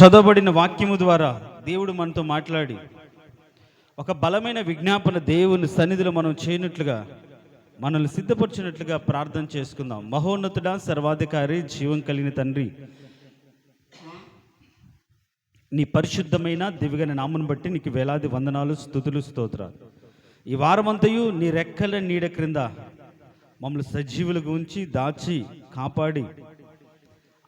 చదవబడిన వాక్యము ద్వారా దేవుడు మనతో మాట్లాడి ఒక బలమైన విజ్ఞాపన దేవుని సన్నిధిలో మనం చేయనట్లుగా మనల్ని సిద్ధపరిచినట్లుగా ప్రార్థన చేసుకుందాం. మహోన్నతుడా, సర్వాధికారి, జీవం కలిగిన తండ్రి, నీ పరిశుద్ధమైన దివ్యమైన నామను బట్టి నీకు వేలాది వందనాలు, స్తుతులు, స్తోత్రాలు. ఈ వారమంతయు నీ రెక్కల నీడ క్రింద మమ్మల్ని సజీవులుగా ఉంచి దాచి కాపాడి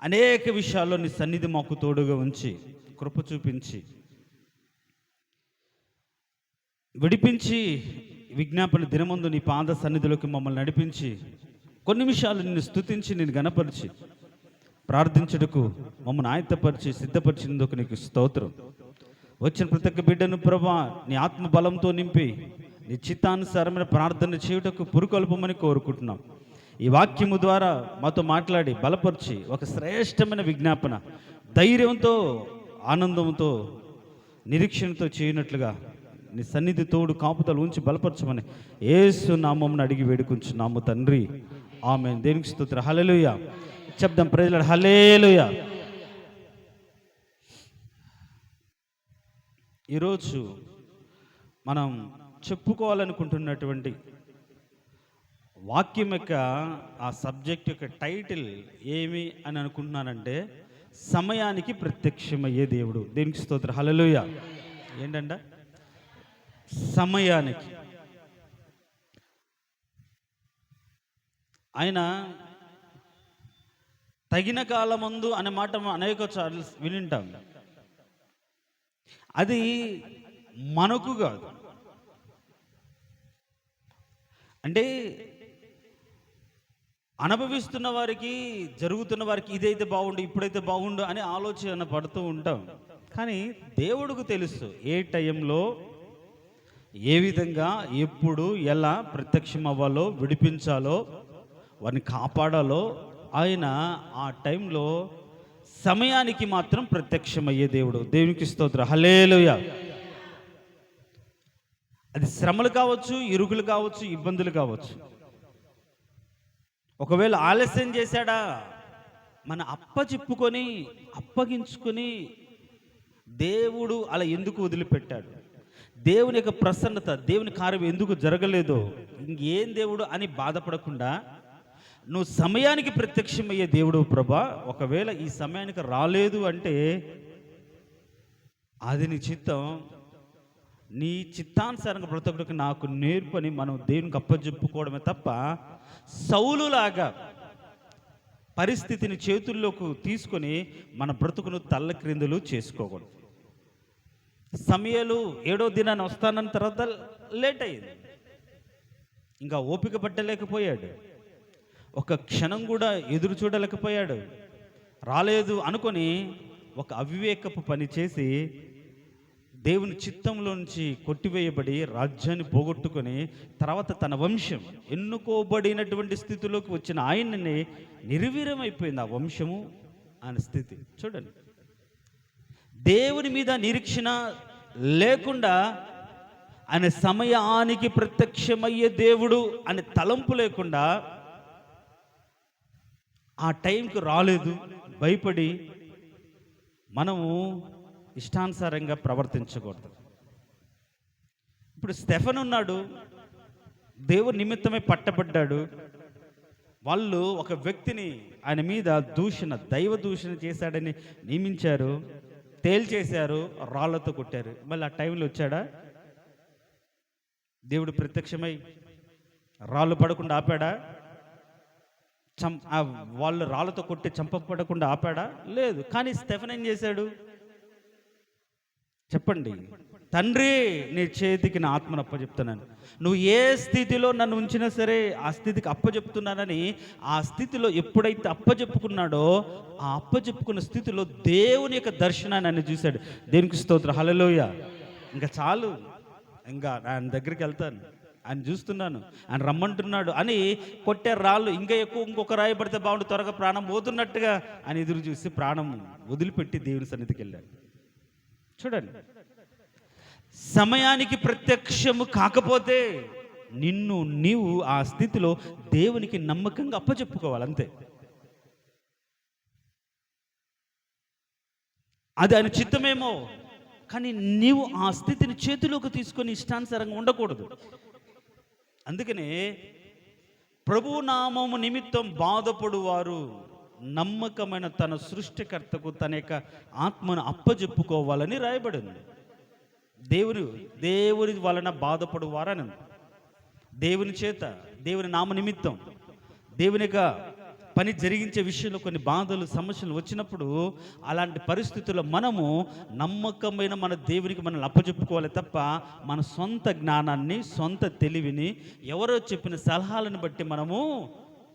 అనేక విషయాల్లో నీ సన్నిధి మాకు తోడుగా ఉంచి కృప చూపించి విడిపించి విజ్ఞాపన దినమందు నీ పాద సన్నిధిలోకి మమ్మల్ని నడిపించి కొన్ని విషయాలు నిన్ను స్తుతించి నేను గణపరిచి ప్రార్థించుటకు మమ్మల్ని ఆయత్తపరిచి సిద్ధపరిచినందుకు నీకు స్తోత్రం. వచ్చిన ప్రతి ఒక్క బిడ్డను ప్రభా నీ ఆత్మ బలంతో నింపి నీ చిత్తానుసారమైన ప్రార్థన చేయుటకు పురుకొల్పమని కోరుకుంటున్నాం. ఈ వాక్యము ద్వారా మాతో మాట్లాడి బలపరిచి ఒక శ్రేష్టమైన విజ్ఞాపన ధైర్యంతో, ఆనందంతో, నిరీక్షణతో చేయనట్లుగా నీ సన్నిధి తోడు కాపుతలు ఉంచి బలపరచమని యేసు నామమున అడిగి వేడుకుంటున్నాము తండ్రి, ఆమేన్. దేవునికి స్తోత్రం. హల్లెలూయా చెప్దాం. ప్రైజ్ హల్లెలూయా. ఈరోజు మనం చెప్పుకోవాలనుకుంటున్నటువంటి వాక్యం యొక్క ఆ సబ్జెక్ట్ యొక్క టైటిల్ ఏమి అని అనుకుంటున్నానంటే, సమయానికి ప్రత్యక్షమయ్యే దేవుడు. దేవునికి స్తోత్రం. హల్లెలూయా. ఏంటంట? సమయానికి. ఆయన తగిన కాలమందు అనే మాట అనేక సార్లు వినింటాం. అది మనకు కాదు, అంటే అనుభవిస్తున్న వారికి, జరుగుతున్న వారికి ఇదైతే బాగుండు, ఇప్పుడైతే బాగుండు అని ఆలోచన పడుతూ ఉంటాం. కానీ దేవుడికి తెలుసు ఏ టైంలో, ఏ విధంగా, ఎప్పుడు, ఎలా ప్రత్యక్షం అవ్వాలో, విడిపించాలో, వారిని కాపాడాలో ఆయన ఆ టైంలో సమయానికి మాత్రం ప్రత్యక్షమయ్యే దేవుడు. దేవునికి స్తోత్రం. హల్లెలూయా. అది శ్రమలు కావచ్చు, ఇరుకులు కావచ్చు, ఇబ్బందులు కావచ్చు. ఒకవేళ ఆలస్యం చేశాడా, మన అప్పచెప్పుకొని అప్పగించుకొని దేవుడు అలా ఎందుకు వదిలిపెట్టాడు, దేవుని యొక్క ప్రసన్నత, దేవుని కార్యం ఎందుకు జరగలేదో, ఇంకేం దేవుడు అని బాధపడకుండా నువ్వు సమయానికి ప్రత్యక్షమయ్యే దేవుడు ప్రభా. ఒకవేళ ఈ సమయానికి రాలేదు అంటే అది నీ చిత్తం, నీ చిత్తానుసారంగా ప్రతి ఒక్కరికి నాకు నేర్పని మనం దేవునికి అప్పచెప్పుకోవడమే తప్ప సౌలులాగా పరిస్థితిని చేతుల్లోకి తీసుకొని మన బ్రతుకును తల్ల క్రిందులు చేసుకోకూడదు. సమయాలు 7వ దినాన్ని వస్తానన్న తర్వాత లేట్ అయింది, ఇంకా ఓపిక పట్టలేకపోయాడు, ఒక క్షణం కూడా ఎదురు చూడలేకపోయాడు. రాలేదు అనుకొని ఒక అవివేకపు పని చేసి దేవుని చిత్తంలో నుంచి కొట్టివేయబడి రాజ్యాన్ని పోగొట్టుకొని తర్వాత తన వంశం ఎన్నుకోబడినటువంటి స్థితిలోకి వచ్చిన ఆయన్ని నిర్వీర్యమైపోయింది ఆ వంశము అనే స్థితి. చూడండి, దేవుని మీద నిరీక్షణ లేకుండా ఆయన సమయానికి ప్రత్యక్షమయ్యే దేవుడు అనే తలంపు లేకుండా ఆ టైంకి రాలేదు, భయపడి మనము ఇష్టానుసారంగా ప్రవర్తించకూడదు. ఇప్పుడు స్టెఫెను ఉన్నాడు, దేవుని నిమిత్తమే పట్టబడ్డాడు. వాళ్ళు ఒక వ్యక్తిని ఆయన మీద దైవ దూషణ చేశాడని నియమించారు, తేల్చేశారు, రాళ్లతో కొట్టారు. మళ్ళీ ఆ టైంలో వచ్చాడా? దేవుడు ప్రత్యక్షమై రాళ్ళు పడకుండా ఆపాడా? వాళ్ళు రాళ్ళతో కొట్టి చంపబడకుండా ఆపాడా? లేదు. కానీ స్టెఫెను ఏం చేశాడు చెప్పండి? తండ్రి, నీ చేతికి నా ఆత్మను అప్పచెప్తున్నాను, నువ్వు ఏ స్థితిలో నన్ను ఉంచినా సరే ఆ స్థితికి అప్పచెప్తున్నానని ఆ స్థితిలో ఎప్పుడైతే అప్పచెప్పుకున్నాడో ఆ అప్పచెప్పుకున్న స్థితిలో దేవుని యొక్క దర్శనాన్ని ఆయన చూశాడు. దేవునికి స్తోత్రం. హల్లెలూయా. ఇంకా చాలు, ఇంకా ఆయన దగ్గరికి వెళ్తాను, ఆయన చూస్తున్నాను, ఆయన రమ్మంటున్నాడు అని కొట్టే రాళ్ళు ఇంకా ఎక్కువ, ఇంకొక రాయి పడితే బాగుండు, త్వరగా ప్రాణం పోతున్నట్టుగా ఆయన ఎదురు చూసి ప్రాణం వదిలిపెట్టి దేవుని సన్నిధికి వెళ్ళాడు. చూడండి, సమయానికి ప్రత్యక్షము కాకపోతే నీవు ఆ స్థితిలో దేవునికి నమ్మకంగా అప్పచెప్పుకోవాలి, అంతే. అది ఆయన చిత్తమేమో, కానీ నీవు ఆ స్థితిని చేతిలోకి తీసుకొని ఇష్టానుసారంగా ఉండకూడదు. అందుకనే ప్రభు నామము నిమిత్తం బాధపడువారు నమ్మకమైన తన సృష్టికర్తకు తన యొక్క ఆత్మను అప్పజెప్పుకోవాలని రాయబడింది. దేవుని వలన బాధపడువారని, దేవుని చేత, దేవుని నామ నిమిత్తం, దేవుని యొక్క పని జరిగించే విషయంలో కొన్ని బాధలు, సమస్యలు వచ్చినప్పుడు అలాంటి పరిస్థితుల్లో మనము నమ్మకమైన మన దేవునికి మనల్ని అప్పచెప్పుకోవాలి తప్ప మన సొంత జ్ఞానాన్ని, సొంత తెలివిని, ఎవరో చెప్పిన సలహాలను బట్టి మనము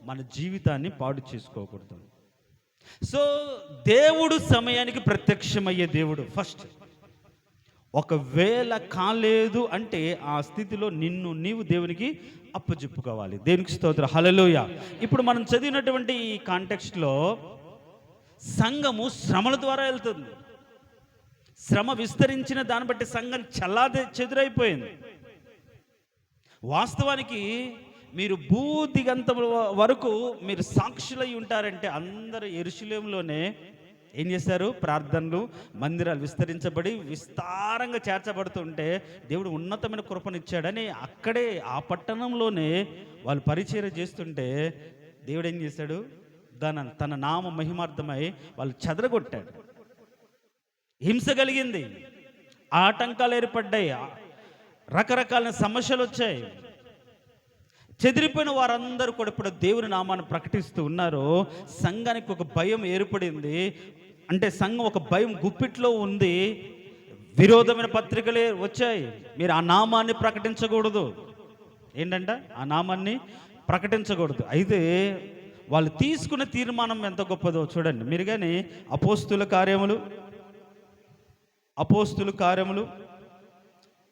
మన జీవితాన్ని పాడు చేసుకోకూడదు. సో దేవుడు సమయానికి ప్రత్యక్షమయ్యే దేవుడు. ఫస్ట్ ఒకవేళ కాలేదు అంటే ఆ స్థితిలో నిన్ను నీవు దేవునికి అప్పచెప్పుకోవాలి. దేవునికి స్తోత్రం, హల్లెలూయా. ఇప్పుడు మనం చదివినటువంటి ఈ కాంటెక్స్ట్లో సంఘము శ్రమల ద్వారా వెళ్తుంది. శ్రమ విస్తరించిన దాన్ని బట్టి సంఘం చెదురైపోయింది. వాస్తవానికి మీరు భూదిగంతముల వరకు మీరు సాక్షులై ఉంటారంటే అందరూ యెరూషలేములోనే ఏం చేశారు? ప్రార్థనలు, మందిరాలు విస్తరించబడి విస్తారంగా చేర్చబడుతుంటే దేవుడు ఉన్నతమైన కృపనిచ్చాడని అక్కడే ఆ పట్టణంలోనే వాళ్ళు పరిచర్య చేస్తుంటే దేవుడు ఏం చేశాడు? తన నామ మహిమార్థమై వాళ్ళు చెదరగొట్టాడు. హింస కలిగింది, ఆటంకాలు ఏర్పడ్డాయి, రకరకాల సమస్యలు వచ్చాయి. చెదిరిపోయిన వారందరూ కూడా ఇప్పుడు దేవుని నామాన్ని ప్రకటిస్తూ ఉన్నారు. సంఘానికి ఒక భయం ఏర్పడింది. అంటే సంఘం ఒక భయం గుప్పిట్లో ఉంది. విరోధమైన పత్రికలే వచ్చాయి. మీరు ఆ నామాన్ని ప్రకటించకూడదు. ఏంటంట? ఆ నామాన్ని ప్రకటించకూడదు. అయితే వాళ్ళు తీసుకున్న తీర్మానం ఎంత గొప్పదో చూడండి మీరు. కానీ అపోస్తుల కార్యములు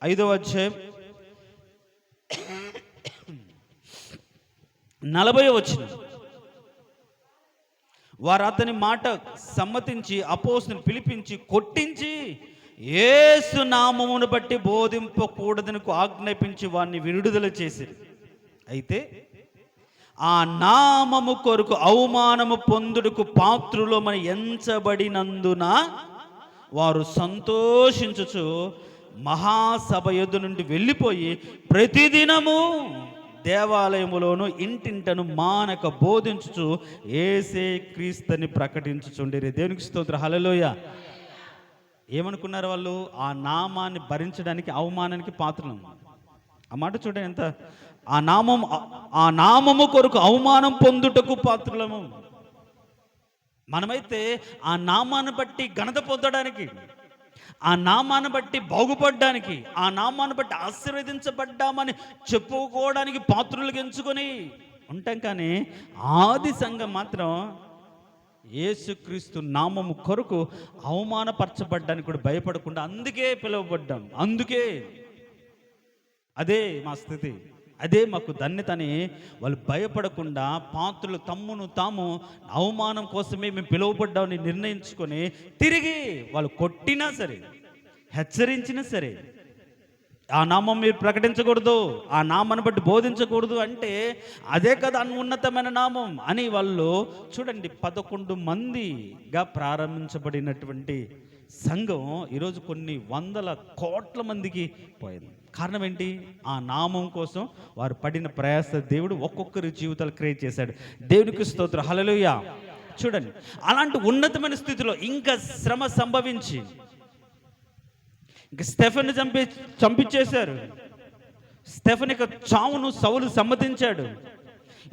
5వ అధ్యాయం 40వ వచనం, వారు అతని మాట సమ్మతించి అపోస్తులను పిలిపించి కొట్టించి యేసు నామమును బట్టి బోధింపకూడదని ఆజ్ఞాపించి వారిని విడుదల చేసిరి. అయితే ఆ నామము కొరకు అవమానము పొందుటకు పాత్రులో మన ఎంచబడినందున వారు సంతోషించుచు మహాసభ యొద్ద నుండి వెళ్ళిపోయి ప్రతిదినము దేవాలయములోను ఇంటింటను మానక బోధించుచు యేసే క్రీస్తుని ప్రకటించుచుండిరి. దేవునికి స్తోత్రం, హల్లెలూయా. ఏమనుకున్నారు వాళ్ళు? ఆ నామాన్ని భరించడానికి అవమానానికి పాత్రలు. ఆ మాట చూడండి ఎంత. ఆ నామము కొరకు అవమానం పొందుటకు పాత్రలము. మనమైతే ఆ నామాన్ని బట్టి ఘనత పొందడానికి, ఆ నామాన్ని బట్టి బాగుపడ్డానికి, ఆ నామాన్ని బట్టి ఆశీర్వదించబడ్డామని చెప్పుకోవడానికి పాత్రులకు ఎంచుకొని ఉంటాం. కానీ ఆది సంఘం మాత్రం యేసుక్రీస్తు నామము కొరకు అవమానపరచబడ్డానికి కూడా భయపడకుండా అందుకే పిలువబడ్డాం. అందుకే అదే మా స్థితి, అదే మాకు ధన్యతని వాళ్ళు భయపడకుండా పాత్రులు తమ్మును తాము అవమానం కోసమే మేము పిలువబడ్డామని నిర్ణయించుకొని తిరిగి వాళ్ళు కొట్టినా సరే, హెచ్చరించినా సరే ఆ నామం మీరు ప్రకటించకూడదు, ఆ నామాన్ని బట్టి బోధించకూడదు అంటే అదే కదా ఉన్నతమైన నామం అని వాళ్ళు చూడండి. 11 మందిగా ప్రారంభించబడినటువంటి సంఘం ఈరోజు కొన్ని వందల కోట్ల మందికి పోయింది. కారణం ఏంటి? ఆ నామం కోసం వారు పడిన ప్రయాస దేవుడు ఒక్కొక్కరి జీవితాలు క్రియేట్ చేశాడు. దేవునికి స్తోత్రం, హల్లెలూయా. చూడండి, అలాంటి ఉన్నతమైన స్థితిలో ఇంకా శ్రమ సంభవించి ఇంక స్టెఫెన్ చంపించేశారు. స్టెఫెన్ యొక్క చావును సౌలు సమ్మతించాడు.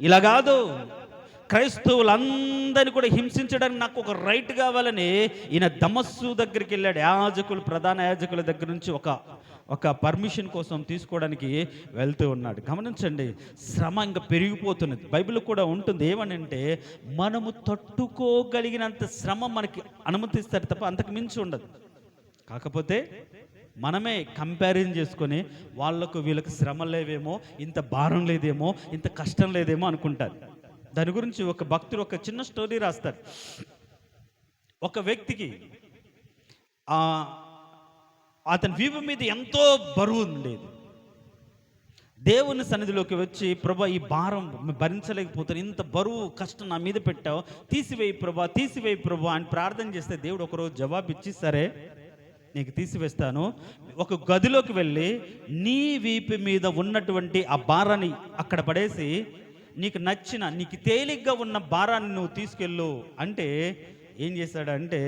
ఇలా కాదు, క్రైస్తవులందరినీ కూడా హింసించడానికి నాకు ఒక రైట్ కావాలని ఈయన దమస్సు దగ్గరికి వెళ్ళాడు. ప్రధాన యాజకుల దగ్గర నుంచి ఒక పర్మిషన్ కోసం తీసుకోవడానికి వెళ్తూ ఉన్నాడు. గమనించండి, శ్రమ ఇంకా పెరిగిపోతున్నది. బైబిల్ కూడా ఉంటుంది ఏమనంటే మనము తట్టుకోగలిగినంత శ్రమ మనకి అనుమతిస్తారు తప్ప అంతకు మించి ఉండదు. కాకపోతే మనమే కంపారిజన్ చేసుకొని వాళ్ళకు వీళ్ళకి శ్రమ లేవేమో, ఇంత భారం లేదేమో, ఇంత కష్టం లేదేమో అనుకుంటారు. దాని గురించి ఒక భక్తుడు ఒక చిన్న స్టోరీ రాస్తాడు. ఒక వ్యక్తికి అతని వీపు మీద ఎంతో బరువు ఉండేది. దేవుని సన్నిధిలోకి వచ్చి, ప్రభా ఈ భారం భరించలేకపోతాను, ఇంత బరువు కష్టం నా మీద పెట్టావు, తీసివేయి ప్రభా, తీసివేయి ప్రభా అని ప్రార్థన చేస్తే దేవుడు ఒకరోజు జవాబు ఇచ్చి, సరే నీకు తీసివేస్తాను, ఒక గదిలోకి వెళ్ళి నీ వీపు మీద ఉన్నటువంటి ఆ భారాన్ని అక్కడ పడేసి నీకు నచ్చిన, నీకు తేలిగ్గా ఉన్న భారాన్ని నువ్వు తీసుకెళ్ళు అంటే ఏం చేశాడంటే,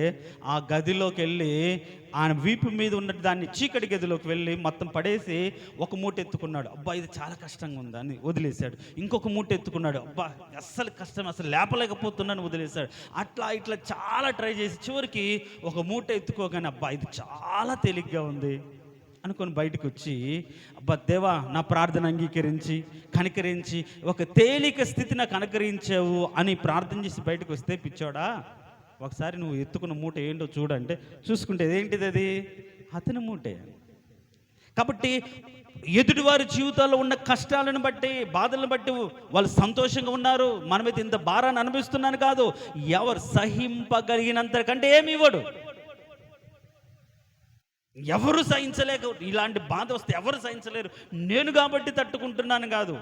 ఆ గదిలోకి వెళ్ళి ఆయన వీపు మీద ఉన్న దాన్ని చీకటి గదిలోకి వెళ్ళి మొత్తం పడేసి ఒక మూట ఎత్తుకున్నాడు. అబ్బా ఇది చాలా కష్టంగా ఉంది అని వదిలేశాడు. ఇంకొక మూట ఎత్తుకున్నాడు. అబ్బా అస్సలు కష్టం, అసలు లేపలేకపోతున్నాను వదిలేశాడు. అట్లా ఇట్లా చాలా ట్రై చేసి చివరికి ఒక మూట ఎత్తుకోగానే అబ్బా ఇది చాలా తేలిగ్గా ఉంది అనుకొని బయటకు వచ్చి, అబ్బా దేవా నా ప్రార్థన అంగీకరించి కనికరించి ఒక తేలిక స్థితి నాకు అనుకరించావు అని ప్రార్థన చేసి బయటకు వస్తే, పిచ్చోడా ఒకసారి నువ్వు ఎత్తుకున్న మూట ఏంటో చూడంటే చూసుకుంటే ఏంటిది, అది అతని మూటే. కాబట్టి ఎదుటివారి జీవితాల్లో ఉన్న కష్టాలను బట్టి, బాధలను బట్టి వాళ్ళు సంతోషంగా ఉన్నారు, మనమైతే ఇంత భారాన్ని అనిపిస్తున్నాను కాదు. ఎవరు సహింపగలిగినంత కంటే ఏమి ఇవ్వడు. ఎవరు సహించలేక, ఇలాంటి బాధ వస్తే ఎవరు సహించలేరు, నేను కాబట్టి తట్టుకుంటున్నాను కాదు,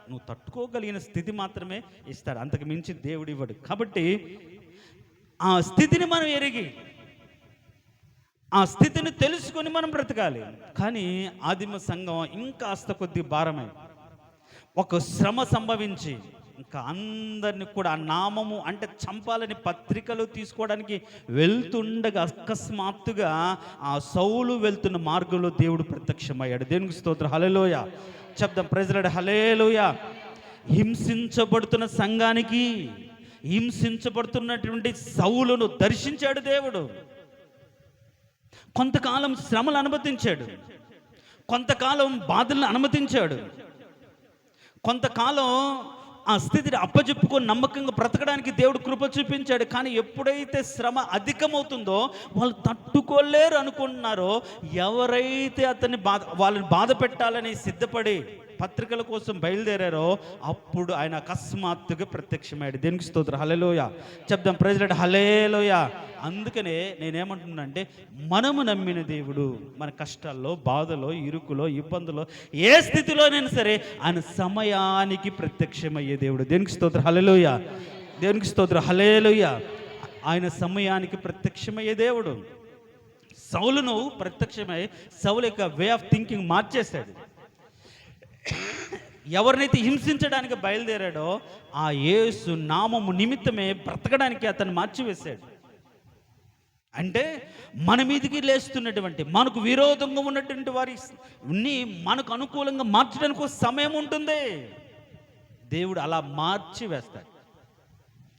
నువ్వు తట్టుకోగలిగిన స్థితి మాత్రమే ఇస్తాడు, అంతకు మించి దేవుడు ఇవ్వడు. కాబట్టి ఆ స్థితిని మనం ఎరిగి, ఆ స్థితిని తెలుసుకొని మనం బ్రతకాలి. కానీ ఆదిమ సంఘం ఇంకా కొద్ది భారమై ఒక శ్రమ సంభవించి ఇంకా అందరిని కూడా ఆ నామము అంటే చంపాలని పత్రికలు తీసుకోవడానికి వెళ్తుండగా అకస్మాత్తుగా ఆ సౌలు వెళ్తున్న మార్గంలో దేవుడు ప్రత్యక్షమయ్యాడు. దేవునికి స్తోత్రం, హల్లెలూయా చెప్దాం, ప్రైజ్ లార్డ్, హల్లెలూయా. హింసించబడుతున్న సంఘానికి, హింసించబడుతున్నటువంటి సౌలును దర్శించాడు దేవుడు. కొంతకాలం శ్రమలు అనుమతించాడు, కొంతకాలం బాధలను అనుమతించాడు, కొంతకాలం ఆ స్థితిని అప్పచెప్పుకొని నమ్మకంగా బ్రతకడానికి దేవుడు కృప చూపించాడు. కానీ ఎప్పుడైతే శ్రమ అధికమవుతుందో, వాళ్ళు తట్టుకోలేరు అనుకుంటున్నారో, ఎవరైతే అతన్ని వాళ్ళని బాధ పెట్టాలని సిద్ధపడి పత్రికల కోసం బయలుదేరారో అప్పుడు ఆయన అకస్మాత్తుగా ప్రత్యక్షమయ్యాడు. దేనికి స్తోత్రం, హల్లెలూయా చెప్దాం, ప్రైజ్ లార్డ్, హల్లెలూయా. అందుకనే నేనేమంటున్నానంటే, మనము నమ్మిన దేవుడు మన కష్టాల్లో, బాధలో, ఇరుకులో, ఇబ్బందులో, ఏ స్థితిలోనైనా సరే ఆయన సమయానికి ప్రత్యక్షమయ్యే దేవుడు. దేనికి స్తోత్రం, హల్లెలూయా, దేవునికి స్తోత్రం, హల్లెలూయా. ఆయన సమయానికి ప్రత్యక్షమయ్యే దేవుడు. సౌలును ప్రత్యక్షమై సౌలు యొక్క వే ఆఫ్ థింకింగ్ మార్చేశాడు. ఎవరినైతే హింసించడానికి బయలుదేరాడో ఆ యేసు నామము నిమిత్తమే బ్రతకడానికి అతను మార్చివేశాడు. అంటే మన మీదికి లేస్తున్నటువంటి, మనకు విరోధంగా ఉన్నటువంటి వారిని మనకు అనుకూలంగా మార్చడానికి సమయం ఉంటుంది. దేవుడు అలా మార్చి వేస్తాడు.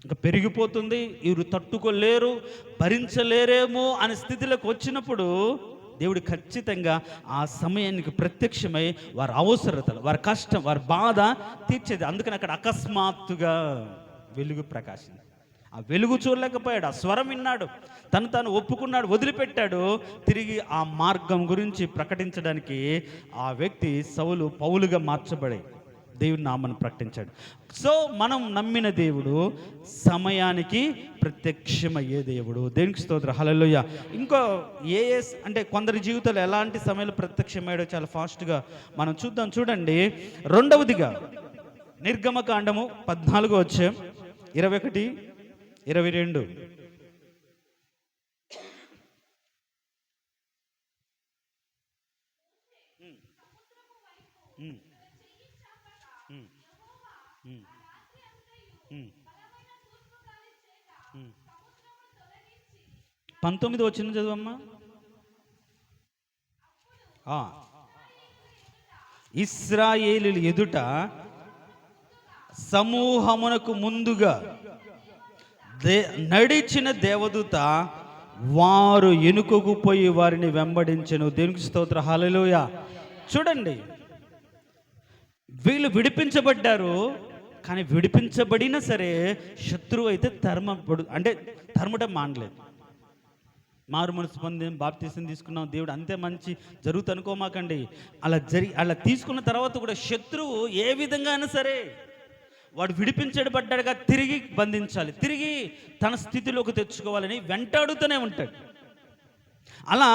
ఇంకా పెరిగిపోతుంది, వీరు తట్టుకోలేరు, భరించలేరేమో అనే స్థితిలోకి వచ్చినప్పుడు దేవుడు ఖచ్చితంగా ఆ సమయానికి ప్రత్యక్షమై వారి అవసరతలు, వారి కష్టం, వారి బాధ తీర్చేది. అందుకని అక్కడ అకస్మాత్తుగా వెలుగు ప్రకాశించింది. ఆ వెలుగు చూడలేకపోయాడు, ఆ స్వరం విన్నాడు, తను ఒప్పుకున్నాడు, వదిలిపెట్టాడు. తిరిగి ఆ మార్గం గురించి ప్రకటించడానికి ఆ వ్యక్తి సౌలు పౌలుగా మార్చబడి దేవుని నామాన్ని ప్రకటించాడు. సో మనం నమ్మిన దేవుడు సమయానికి ప్రత్యక్షమయ్యే దేవుడు. దేవునికి స్తోత్రం, హల్లెలూయా. ఇంకో అంటే కొందరి జీవితాలు ఎలాంటి సమయంలో ప్రత్యక్షమయ్యాడో చాలా ఫాస్ట్గా మనం చూద్దాం. చూడండి, రెండవదిగా నిర్గమకాండము 14వ అధ్యాయం 21, 22. పంతొమ్మిది వచ్చిన చదువమ్మా. ఇశ్రాయేలీయుల ఎదుట సమూహమునకు ముందుగా నడిచిన దేవదూత వారు ఎనుకకు పోయి వారిని వెంబడించెను. దేవునికి స్తోత్రం, హల్లెలూయా. చూడండి, వీళ్ళు విడిపించబడ్డారు, కానీ విడిపించబడినా సరే శత్రువు అయితే తరమటం మానలేదు. మారు మనసు పొంది బాప్తీసం తీసుకున్నాం, దేవుడు అంతే మంచి జరుగుతు అనుకోమాకండి. అలా తీసుకున్న తర్వాత కూడా శత్రువు ఏ విధంగా అయినా సరే వాడు విడిపించబడ్డాడుగా తిరిగి బంధించాలి, తిరిగి తన స్థితిలోకి తెచ్చుకోవాలని వెంటాడుతూనే ఉంటాడు. అలా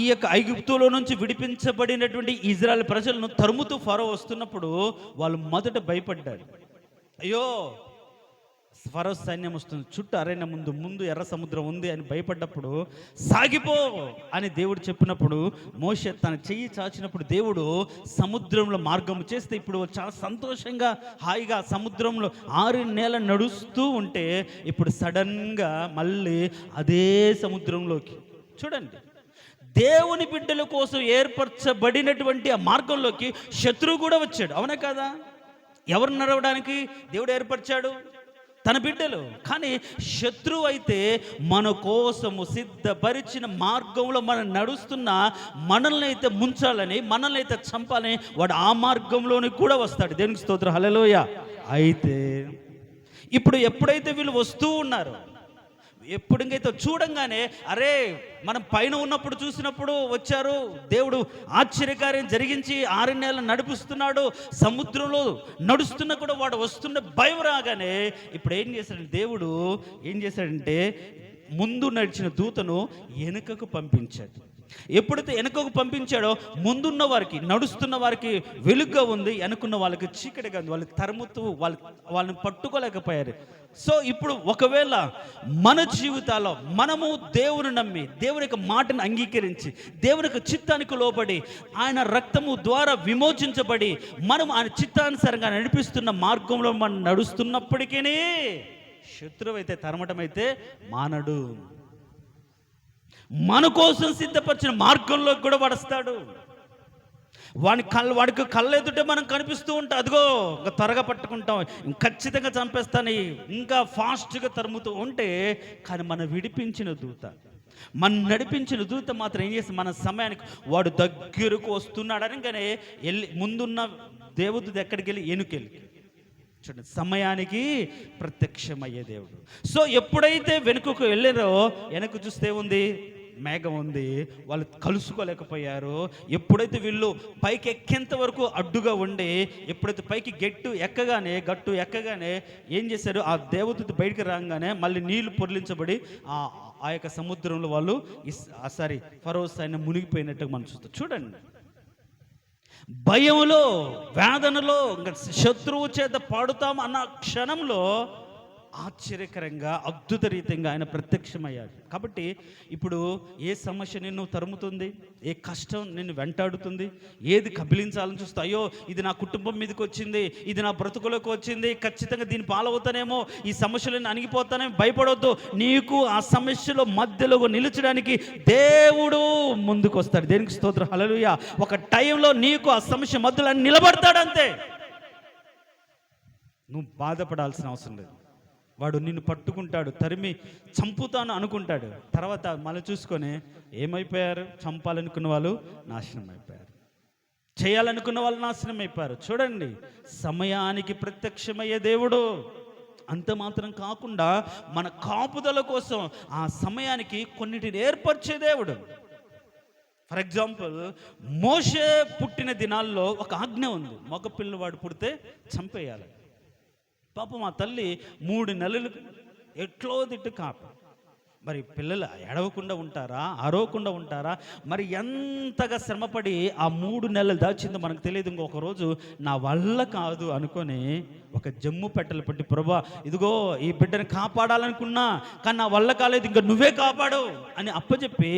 ఈ యొక్క ఐగుప్తులో నుంచి విడిపించబడినటువంటి ఇజ్రాయెల్ ప్రజలను తరుముతూ ఫరో వస్తున్నప్పుడు వాళ్ళు మొదట భయపడ్డారు. అయ్యో, ఫరో సైన్యం వస్తుంది, చుట్టూ అరణ్య ముందు ఎర్ర సముద్రం ఉంది అని భయపడ్డప్పుడు, సాగిపో అని దేవుడు చెప్పినప్పుడు మోషే తన చెయ్యి చాచినప్పుడు దేవుడు సముద్రంలో మార్గం చేస్తే ఇప్పుడు చాలా సంతోషంగా హాయిగా సముద్రంలో 6 నెలలు నడుస్తూ ఉంటే ఇప్పుడు సడన్గా మళ్ళీ అదే సముద్రంలోకి చూడండి. దేవుని బిడ్డల కోసం ఏర్పరచబడినటువంటి ఆ మార్గంలోకి శత్రువు కూడా వచ్చాడు. అవునా కదా? ఎవరు నడవడానికి దేవుడు ఏర్పరిచాడు? తన బిడ్డలు. కానీ శత్రువు అయితే మన కోసము సిద్ధపరిచిన మార్గంలో మనం నడుస్తున్న మనల్ని అయితే ముంచాలని, మనల్ని అయితే చంపాలని వాడు ఆ మార్గంలోని కూడా వస్తాడు. దేవునికి స్తోత్రం, హల్లెలూయా. అయితే ఇప్పుడు ఎప్పుడైతే వీళ్ళు వస్తూ ఉన్నారో, ఎప్పుడైతే చూడంగానే అరే మనం పైన ఉన్నప్పుడు చూసినప్పుడు వచ్చారు, దేవుడు ఆశ్చర్యకార్యం జరిగించి 6 నెలలు నడిపిస్తున్నాడు, సముద్రంలో నడుస్తున్నా కూడా వాడు వస్తున్న భయం రాగానే ఇప్పుడు ఏం చేశాడంటే దేవుడు ఏం చేశాడంటే ముందు నడిచిన దూతను వెనుకకు పంపించాడు. ఎప్పుడైతే వెనుకకు పంపించాడో ముందున్న వారికి, నడుస్తున్న వారికి వెలుగుగా ఉంది, వెనుకున్న వాళ్ళకి చీకటిగా ఉంది. వాళ్ళు తరుముతూ వాళ్ళని పట్టుకోలేకపోయారు. సో ఇప్పుడు ఒకవేళ మన జీవితాల్లో మనము దేవుని నమ్మి, దేవుని యొక్క మాటను అంగీకరించి, దేవుని యొక్క చిత్తానికి లోబడి, ఆయన రక్తము ద్వారా విమోచించబడి మనం ఆయన చిత్తానుసారంగా నడిపిస్తున్న మార్గంలో మనం నడుస్తున్నప్పటికీ శత్రువు అయితే తరమటం అయితే మానడు. మన కోసం సిద్ధపరిచిన మార్గంలోకి కూడా వస్తాడు. వాడికి కళ్ళెదుటే మనం కనిపిస్తూ ఉంటాం, అదిగో ఇంకా త్వరగా పట్టుకుంటాం, ఖచ్చితంగా చంపేస్తాను, ఇంకా ఫాస్ట్గా తరుముతూ ఉంటే, కానీ మన విడిపించిన దూత, మన నడిపించిన దూత మాత్రం ఏం చేస్తే మన సమయానికి వాడు దగ్గరకు వస్తున్నాడని కానీ వెళ్ళి ముందున్న దేవదూత ఎక్కడికి వెళ్ళి ఎనుకెళ్ళి చూడండి, సమయానికి ప్రత్యక్షమయ్యే దేవుడు. సో ఎప్పుడైతే వెనుకకు వెళ్ళారో వెనక్కు చూస్తే ఉంది మేఘం ఉంది, వాళ్ళు కలుసుకోలేకపోయారు. ఎప్పుడైతే వీళ్ళు పైకి ఎక్కేంత వరకు అడ్డుగా ఉండి, ఎప్పుడైతే పైకి గట్టు ఎక్కగానే ఏం చేశారు, ఆ దేవదూత బయటికి రాగానే మళ్ళీ నీళ్లు పొర్లించబడి ఆ యొక్క సముద్రంలో వాళ్ళు ఫరో సైన్యం మునిగిపోయినట్టుగా మనం చూస్తాం. చూడండి, భయంలో, వేదనలో, శత్రువు చేత పాడుతాం అన్న క్షణంలో ఆశ్చర్యకరంగా, అద్భుత రీతంగా ఆయన ప్రత్యక్షమయ్యాడు. కాబట్టి ఇప్పుడు ఏ సమస్య నిన్ను తరుముతుంది, ఏ కష్టం నిన్ను వెంటాడుతుంది, ఏది కబిలించాలని చూస్తా, అయ్యో ఇది నా కుటుంబం మీదకి వచ్చింది, ఇది నా బ్రతుకులోకి వచ్చింది, ఖచ్చితంగా దీన్ని పాలవుతానేమో, ఈ సమస్యలను అణిగిపోతానేమో, భయపడవద్దు. నీకు ఆ సమస్యలో మధ్యలో నిలిచడానికి దేవుడు ముందుకు వస్తాడు. దేనికి స్తోత్రం, హల్లెలూయా. ఒక టైంలో నీకు ఆ సమస్య మధ్యలో నిలబడతాడు, అంతే. నువ్వు బాధపడాల్సిన అవసరం లేదు. వాడు నిన్ను పట్టుకుంటాడు, తరిమి చంపుతాను అనుకుంటాడు, తర్వాత మళ్ళీ చూసుకొని ఏమైపోయారు, చంపాలనుకున్న వాళ్ళు నాశనం అయిపోయారు, చేయాలనుకున్న వాళ్ళు నాశనం అయిపోయారు. చూడండి, సమయానికి ప్రత్యక్షమయ్యే దేవుడు. అంత మాత్రం కాకుండా మన కాపుదల కోసం ఆ సమయానికి కొన్నిటిని ఏర్పరిచే దేవుడు. ఫర్ ఎగ్జాంపుల్, మోషే పుట్టిన దినాల్లో ఒక ఆజ్ఞ ఉంది, మగ పిల్లవాడు పుడితే చంపేయాలి. పాపం మా తల్లి 3 నెలలు ఎట్లో తిట్టు కాప. మరి పిల్లలు ఎడవకుండా ఉంటారా, అరవకుండా ఉంటారా? మరి ఎంతగా శ్రమపడి ఆ 3 నెలలు దాచిందో మనకు తెలియదు. ఇంకొక రోజు నా వల్ల కాదు అనుకొని ఒక జమ్ము పెట్టెలు పెట్టి, ప్రభా ఇదిగో ఈ బిడ్డని కాపాడాలనుకున్నా కానీ నా వల్ల కాలేదు, ఇంకా నువ్వే కాపాడు అని అప్పచెప్పి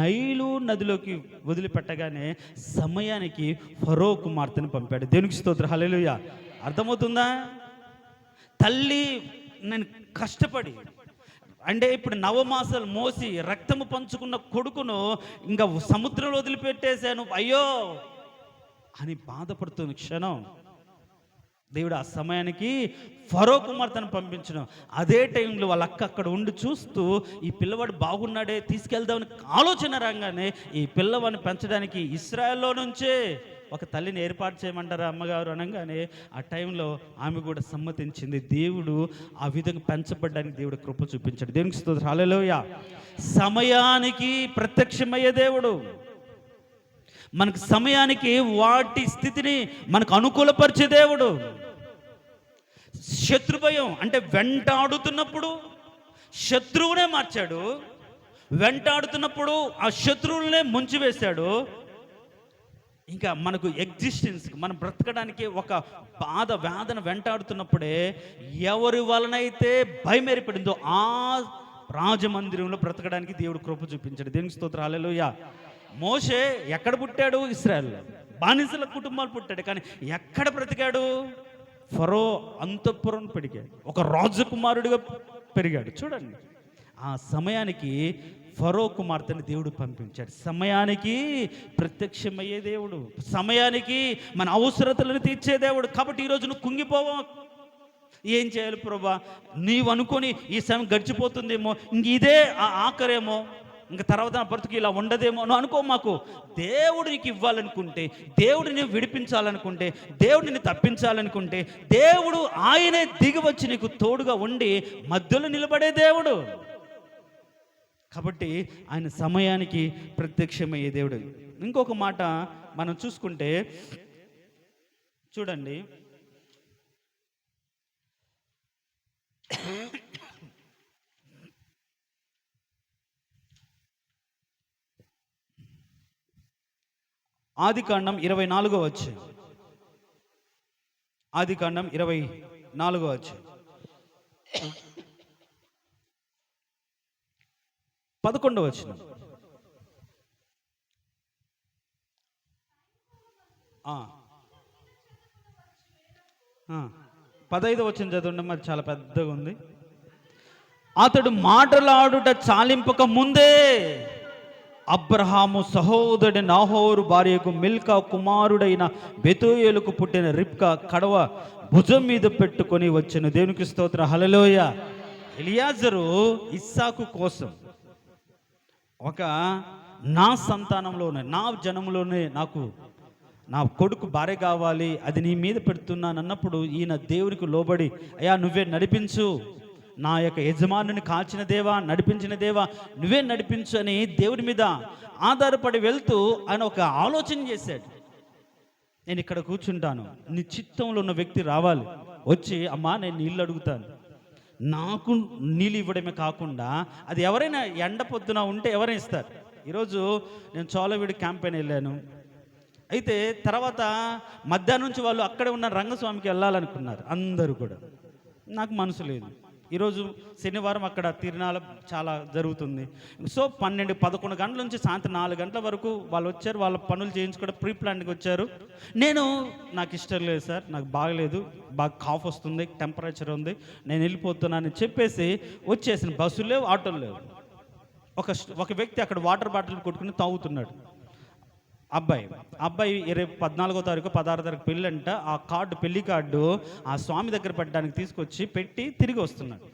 నైలు నదిలోకి వదిలిపెట్టగానే సమయానికి ఫరో కుమార్తెను పంపాడు. దేవునికి స్తోత్రం, హల్లెలూయా. అర్థమవుతుందా? తల్లి నేను కష్టపడి, అంటే ఇప్పుడు 9 మాసాలు మోసి రక్తము పంచుకున్న కొడుకును ఇంకా సముద్రంలో వదిలిపెట్టేశాను అయ్యో అని బాధపడుతున్న క్షణం దేవుడు ఆ సమయానికి ఫరో కుమార్తెను పంపించడం. అదే టైంలో వాళ్ళ అక్క అక్కడ ఉండి చూస్తూ, ఈ పిల్లవాడు బాగున్నాడే తీసుకెళ్దామని ఆలోచన రాగానే ఈ పిల్లవాడిని పెంచడానికి ఇశ్రాయేల్లో నుంచే ఒక తల్లిని ఏర్పాటు చేయమంటారా అమ్మగారు అనగానే ఆ టైంలో ఆమె కూడా సమ్మతించింది. దేవుడు ఆ విధంగా పెంచబడ్డానికి దేవుడు కృప చూపించాడు. దేవునికి స్తోత్రం, హల్లెలూయా. సమయానికి ప్రత్యక్షమయ్యే దేవుడు. మనకు సమయానికి వాటి స్థితిని మనకు అనుకూలపరిచే దేవుడు. శత్రు భయం అంటే వెంటాడుతున్నప్పుడు శత్రువునే మార్చాడు, వెంటాడుతున్నప్పుడు ఆ శత్రువులనే ముంచివేశాడు. ఇంకా మనకు ఎగ్జిస్టెన్స్, మనం బ్రతకడానికి ఒక బాధ వేదన వెంటాడుతున్నప్పుడే ఎవరి వలనైతే భయం ఏర్పడిందో ఆ రాజమందిరంలో బ్రతకడానికి దేవుడు కృప చూపించాడు. దేవునికి స్తోత్రం, హల్లెలూయా. మోషే ఎక్కడ పుట్టాడు? ఇశ్రాయేల్. బానిసల కుటుంబాలు పుట్టాడు, కానీ ఎక్కడ బ్రతికాడు? ఫరో అంతఃపురం పెరిగాడు, ఒక రాజకుమారుడిగా పెరిగాడు. చూడండి, ఆ సమయానికి ఫరో కుమార్తెని దేవుడు పంపించాడు. సమయానికి ప్రత్యక్షమయ్యే దేవుడు, సమయానికి మన అవసరతలను తీర్చే దేవుడు. కాబట్టి ఈరోజు నువ్వు కుంగిపోవా. ఏం చేయాలి ప్రభా? నీవు అనుకొని ఈ సమయం గడిచిపోతుందేమో, ఇంక ఇదే ఆఖరేమో, ఇంక తర్వాత నా బ్రతుకు ఇలా ఉండదేమో అని అనుకో. మాకు దేవుడు నీకు ఇవ్వాలనుకుంటే, దేవుడిని విడిపించాలనుకుంటే, దేవుడిని తప్పించాలనుకుంటే, దేవుడు ఆయనే దిగి వచ్చి నీకు తోడుగా ఉండి మధ్యలో నిలబడే దేవుడు. కాబట్టి ఆయన సమయానికి ప్రత్యక్షమయ్యే దేవుడు. ఇంకొక మాట మనం చూసుకుంటే చూడండి, ఆదికాండం 24వ అధ్యాయం, ఆదికాండం 24వ అధ్యాయం 11వ వచనం. 15వ వచనం చదవండి, మరి చాలా పెద్దగా ఉంది. అతడు మాటలాడుట చాలింపక ముందే అబ్రహాము సహోదరుడి నాహోరు భార్యకు మిల్కా కుమారుడైన బెతూయేలుకు పుట్టిన రిబ్కా కడవ భుజం మీద పెట్టుకొని వచ్చెను. దేవునికి స్తోత్రం, హల్లెలూయా. ఎలియాజరు ఇస్సాకు కోసం, ఒక నా సంతానంలోనే, నా జనంలోనే నాకు నా కొడుకు భార్య కావాలి, అది నీ మీద పెడుతున్నాను అన్నప్పుడు ఈయన దేవునికి లోబడి, అయ్యా నువ్వే నడిపించు, నా యొక్క యజమానుని కాచిన దేవా, నడిపించిన దేవా నువ్వే నడిపించు అని దేవుడి మీద ఆధారపడి వెళ్తూ ఆయన ఒక ఆలోచన చేశాడు. నేను ఇక్కడ కూర్చుంటాను, నీ చిత్తంలో ఉన్న వ్యక్తి రావాలి, వచ్చి అమ్మా నేను నీళ్ళు అడుగుతాను, నాకు నీళ్ళు ఇవ్వడమే కాకుండా అది ఎవరైనా ఎండ పొద్దున ఉంటే ఎవరైనా ఇస్తారు. ఈరోజు నేను చోళవీడి క్యాంపెయిన్ వెళ్ళాను. అయితే తర్వాత మధ్యాహ్నం నుంచి వాళ్ళు అక్కడే ఉన్న రంగస్వామికి వెళ్ళాలనుకున్నారు అందరూ కూడా. నాకు మనసు లేదు. ఈరోజు శనివారం అక్కడ తిరునాళ చాలా జరుగుతుంది. సో 12-11 గంటల నుంచి సాయంత్రం 4 గంటల వరకు వాళ్ళు వచ్చారు, వాళ్ళ పనులు చేయించుకోవడం ప్రీ ప్లాన్కి వచ్చారు. నాకు ఇష్టం లేదు సార్, నాకు బాగలేదు, బాగా కాఫ్ వస్తుంది, టెంపరేచర్ ఉంది, నేను వెళ్ళిపోతున్నానని చెప్పేసి వచ్చేసిన. బస్సులు లేవు, ఆటోలు లేవు. ఒక వ్యక్తి అక్కడ వాటర్ బాటిల్ కొట్టుకుని తాగుతున్నాడు. అబ్బాయి 14వ తారీఖు 16వ తారీఖు పెళ్ళంట. ఆ కార్డు, పెళ్లి కార్డు ఆ స్వామి దగ్గర పెట్టడానికి తీసుకొచ్చి పెట్టి తిరిగి వస్తున్నాడు.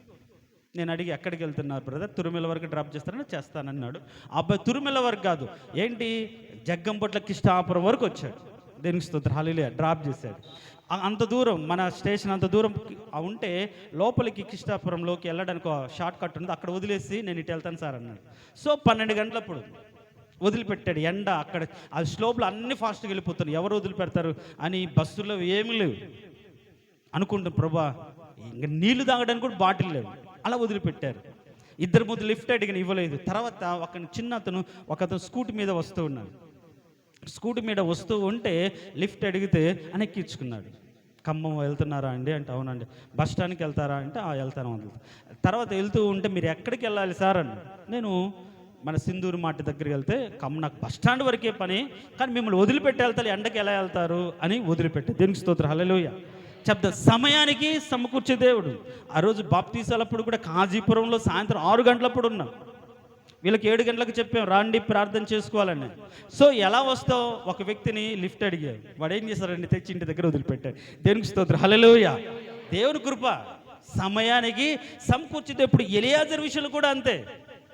నేను అడిగి ఎక్కడికి వెళ్తున్నారు బ్రదర్? తురుమెల వరకు డ్రాప్ చేస్తానన్నాడు. అబ్బాయి తురుమెల వరకు కాదు, ఏంటి జగ్గంపట్ల కిష్టాపురం వరకు వచ్చాడు. దేనికి స్తోత్రం, హల్లెలూయా. డ్రాప్ చేశాడు. అంత దూరం, మన స్టేషన్ అంత దూరం ఉంటే లోపలికి కిష్టాపురంలోకి వెళ్ళడానికి షార్ట్ కట్ ఉంది, అక్కడ వదిలేసి నేను ఇటు వెళ్తాను సార్ అన్నాడు. సో 12 గంటలప్పుడు వదిలిపెట్టాడు. ఎండ అక్కడ ఆ స్లోప్లో అన్ని ఫాస్ట్గా వెళ్ళిపోతారు, ఎవరు వదిలిపెడతారు అని బస్సులో ఏమి లేవు అనుకుంటాం. ప్రభా ఇంకా నీళ్లు తాగడానికి కూడా బాటిల్ లేవు, అలా వదిలిపెట్టారు. ఇద్దరు ముందు లిఫ్ట్ అడిగిన ఇవ్వలేదు. తర్వాత ఒకతను స్కూటీ మీద వస్తూ ఉన్నాడు. స్కూటీ మీద వస్తూ ఉంటే లిఫ్ట్ అడిగితే ఎక్కించుకున్నాడు. ఖమ్మం వెళ్తున్నారా అండి అంటే అవునండి. బస్ స్టాండ్కి వెళ్తారా అంటే వెళ్తాను అంది. తర్వాత వెళ్తూ ఉంటే మీరు ఎక్కడికి వెళ్ళాలి సార్ అన్నాడు. నేను మన సింధూరు మాట దగ్గరికి వెళ్తే నాకు బస్ స్టాండ్ వరకే పని, కానీ మిమ్మల్ని వదిలిపెట్టి వెళ్తారు, ఎండకి ఎలా వెళ్తారు అని వదిలిపెట్టే. దేవునికి స్తోత్రం, హల్లెలూయా. సమయానికి సమకూర్చే దేవుడు. ఆ రోజు బాప్తీసాలప్పుడు కూడా కాజీపురంలో సాయంత్రం 6 గంటలప్పుడు ఉన్నాం. వీళ్ళకి 7 గంటలకు చెప్పాం రాండి ప్రార్థన చేసుకోవాలని. సో ఎలా వస్తావు? ఒక వ్యక్తిని లిఫ్ట్ అడిగాడు, వాడు ఏం చేశారండి, తెచ్చి ఇంటి దగ్గర వదిలిపెట్టాడు. దేవునికి స్తోత్రం, హల్లెలూయా. దేవుని కృప సమయానికి సమకూర్చితే. ఇప్పుడు ఎలియాజరు విషయంలో కూడా అంతే.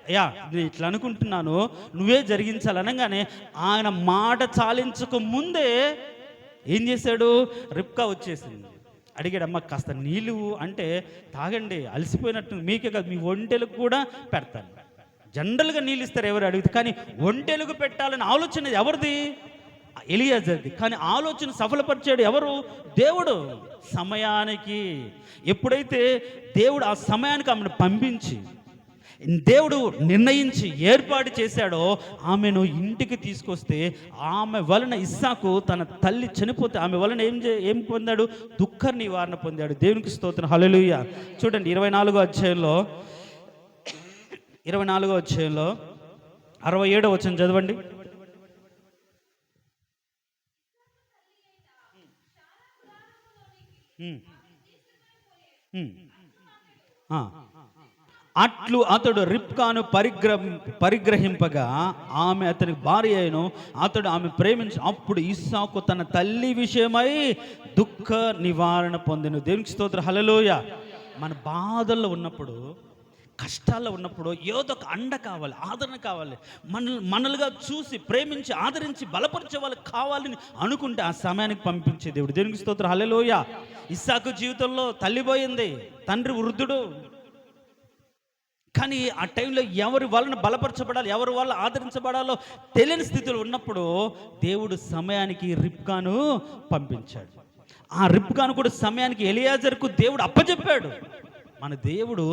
అయ్యా నేను ఇట్లా అనుకుంటున్నాను, నువ్వే జరిగించాలనగానే ఆయన మాట చాలించక ముందే ఏం చేశాడు? రిబ్కా వచ్చేసింది. అడిగాడు, అమ్మ కాస్త నీళ్ళు అంటే తాగండి, అలసిపోయినట్టు, మీకే కాదు మీ ఒంటెలకు కూడా పెడతాను. జనరల్గా నీళ్ళు ఇస్తారు ఎవరు అడిగితే, కానీ ఒంటెలకు పెట్టాలని ఆలోచన ఎవరిది? ఎలియాజర్ది. కానీ ఆలోచన సఫలపరిచాడు ఎవరు? దేవుడు. సమయానికి ఎప్పుడైతే దేవుడు ఆ సమయానికి ఆమెను పంపించి దేవుడు నిర్ణయించి ఏర్పాటు చేశాడో ఆమెను ఇంటికి తీసుకొస్తే ఆమె వలన ఇస్సాకు తన తల్లి చనిపోతే ఆమె వలన ఏం పొందాడు? దుఃఖ నివారణ పొందాడు. దేవునికి స్తోత్రం, హల్లెలూయా. చూడండి 24వ అధ్యాయంలో 67వ వచనం చదవండి. అట్లు అతడు రిబ్కాను పరిగ్రహింపగా ఆమె అతనికి భార్య అయిను. అతడు ఆమె ప్రేమించి అప్పుడు ఇస్సాకు తన తల్లి విషయమై దుఃఖ నివారణ పొందెను. దేవునికి స్తోత్రం, హల్లెలూయా. మన బాధల్లో ఉన్నప్పుడు, కష్టాల్లో ఉన్నప్పుడు ఏదో ఒక అండ కావాలి, ఆదరణ కావాలి. మనలుగా చూసి ప్రేమించి ఆదరించి బలపరిచే వాళ్ళకి కావాలని అనుకుంటే ఆ సమయానికి పంపించే దేవుడు. దేవునికి స్తోత్రం, హల్లెలూయా. ఇస్సాకు జీవితంలో తల్లి పోయింది, తండ్రి వృద్ధుడు. కానీ ఆ టైంలో ఎవరి వలన బలపరచబడాలి, ఎవరి వల్ల ఆదరించబడాలో తెలియని స్థితిలో ఉన్నప్పుడు దేవుడు సమయానికి రిబ్కాను పంపించాడు. ఆ రిబ్కాను కూడా సమయానికి ఎలియాజరుకు దేవుడు అప్పచెప్పాడు. మన దేవుడు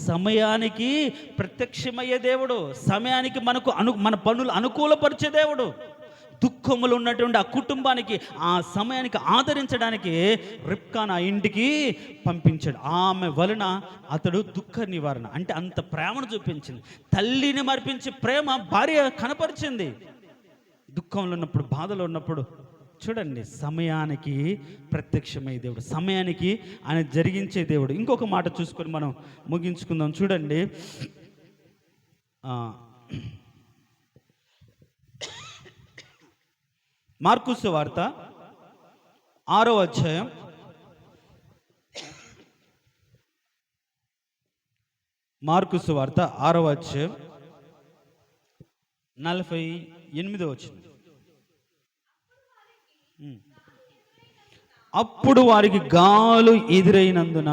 సమయానికి ప్రత్యక్షమయ్యే దేవుడు, సమయానికి మన పనులు అనుకూలపరిచే దేవుడు. దుఃఖములు ఉన్నటువంటి ఆ కుటుంబానికి ఆ సమయానికి ఆదరించడానికి రిబ్కాను ఆ ఇంటికి పంపించాడు. ఆమె వలన అతడు దుఃఖ నివారణ, అంటే అంత ప్రేమను చూపించింది. తల్లిని మర్పించి ప్రేమ భార్య కనపరిచింది. దుఃఖంలో ఉన్నప్పుడు, బాధలో ఉన్నప్పుడు చూడండి, సమయానికి ప్రత్యక్షమయ్యే దేవుడు, సమయానికి ఆయన జరిగించే దేవుడు. ఇంకొక మాట చూసుకొని మనం ముగించుకుందాం. చూడండి, మార్కు సువార్త 6వ అధ్యాయం 48వ వచనం. అప్పుడు వారికి గాలు ఎదురైనందున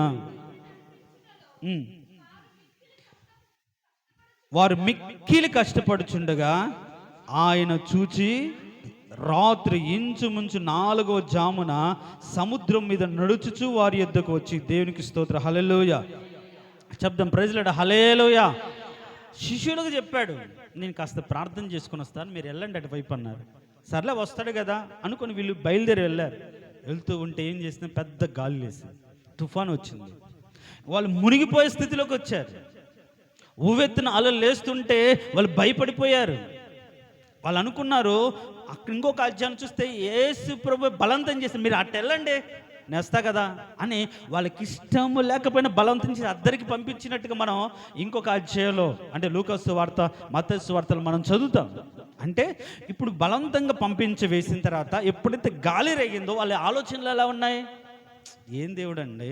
వారు మిక్కిలి కష్టపడుచుండగా ఆయన చూచి రాత్రి ఇంచుమించు 4వ జామున సముద్రం మీద నడుచుచు వారి యొద్దకు వచ్చి, దేవునికి స్తోత్రం, హల్లెలూయా. శబ్దం ప్రైజ్ లార్డ్, హల్లెలూయా. శిష్యులకు చెప్పాడు, నేను కాస్త ప్రార్థన చేసుకుని వస్తాను, మీరు వెళ్ళండి అటువైపు అన్నారు. సర్లే వస్తాడు కదా అనుకుని వీళ్ళు బయలుదేరి వెళ్ళారు. వెళ్తూ ఉంటే ఏం చేసిన, పెద్ద గాలి వేసింది, తుఫాను వచ్చింది. వాళ్ళు మునిగిపోయే స్థితిలోకి వచ్చారు. ఉవ్వెత్తున అలలు లేస్తుంటే వాళ్ళు భయపడిపోయారు. వాళ్ళు అనుకున్నారు, అక్కడ ఇంకొక అధ్యాయం చూస్తే యేసు ప్రభు బలవంతం చేసి, మీరు అటు వెళ్ళండి నేస్తా కదా అని వాళ్ళకి ఇష్టము లేకపోయినా బలవంతం చేసి అద్దరికి పంపించినట్టుగా మనం ఇంకొక అధ్యాయంలో, అంటే లూకాసు వార్త, మత్తయి సువార్తలు మనం చదువుతాం. అంటే ఇప్పుడు బలవంతంగా పంపించి వేసిన తర్వాత ఎప్పుడైతే గాలి రేగిందో వాళ్ళ ఆలోచనలు ఎలా ఉన్నాయి? ఏం దేవుడు అండి,